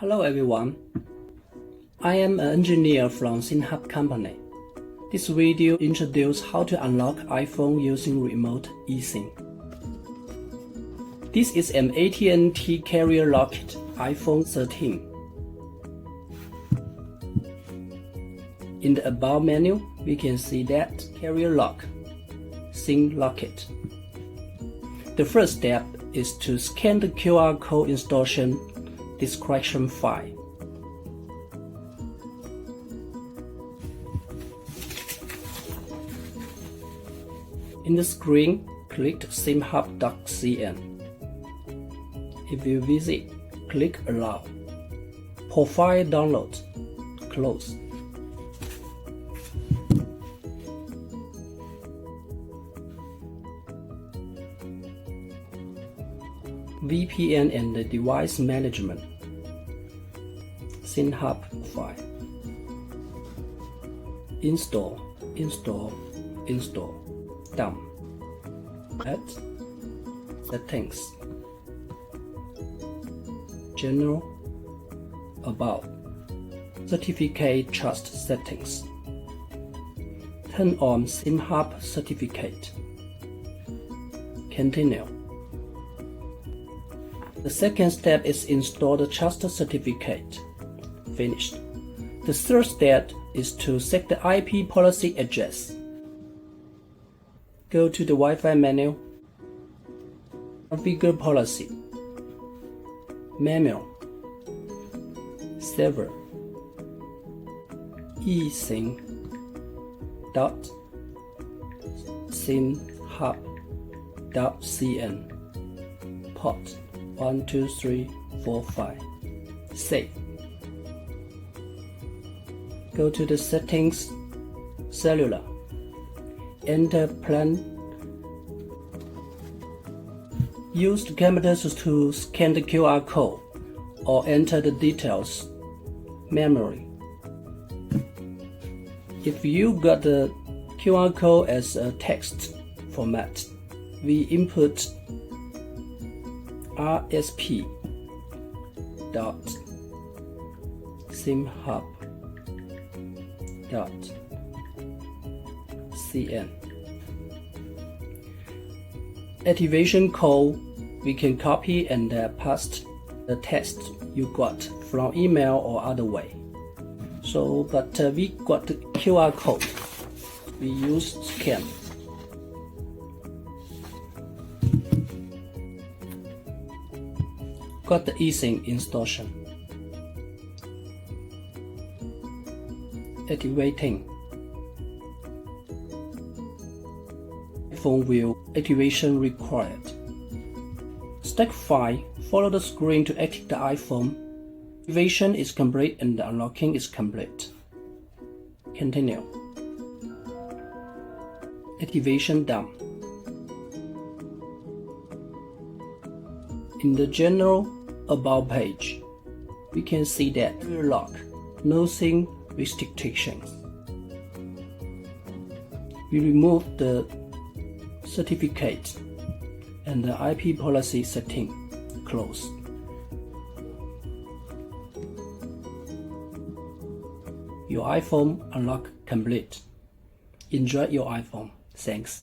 Hello everyone, I am an engineer from SIM Hub company. This video introduces how to unlock iPhone using remote eSIM. This is an AT&T carrier-locked iPhone 13. In the About menu, we can see that carrier lock, SIM locket. The first step is to scan the QR code installation description file. In the screen, click simhub.cn. If you visit, click Allow. Profile download, close. VPN and the device management. SIM Hub file. Install. Done. Add. Settings. General. About. Certificate trust settings. Turn on SIM Hub certificate. Continue. The second step is install the trust certificate. Finished. The third step is to set the IP policy address. Go to the Wi-Fi menu. Configure policy. Manual. Server. eSIM.simhub.cn. Port 1, 2, 3, 4, 5. Save. Go to the settings, cellular. Enter plan. Use the camera to scan the QR code or enter the details. Memory. If you got the QR code as a text format, we input rsp.simhub.cn. Activation code, we can copy and paste the text you got from email or other way. But we got the QR code. We use scan. Got the eSIM installation. Activating. iPhone will activation required. Step 5. Follow the screen to activate the iPhone. Activation is complete and the unlocking is complete. Continue. Activation done. In the general About page, we can see that lock, no SIM restrictions. We remove the certificate and the IP policy setting. Close. Your iPhone unlock complete. Enjoy your iPhone. Thanks.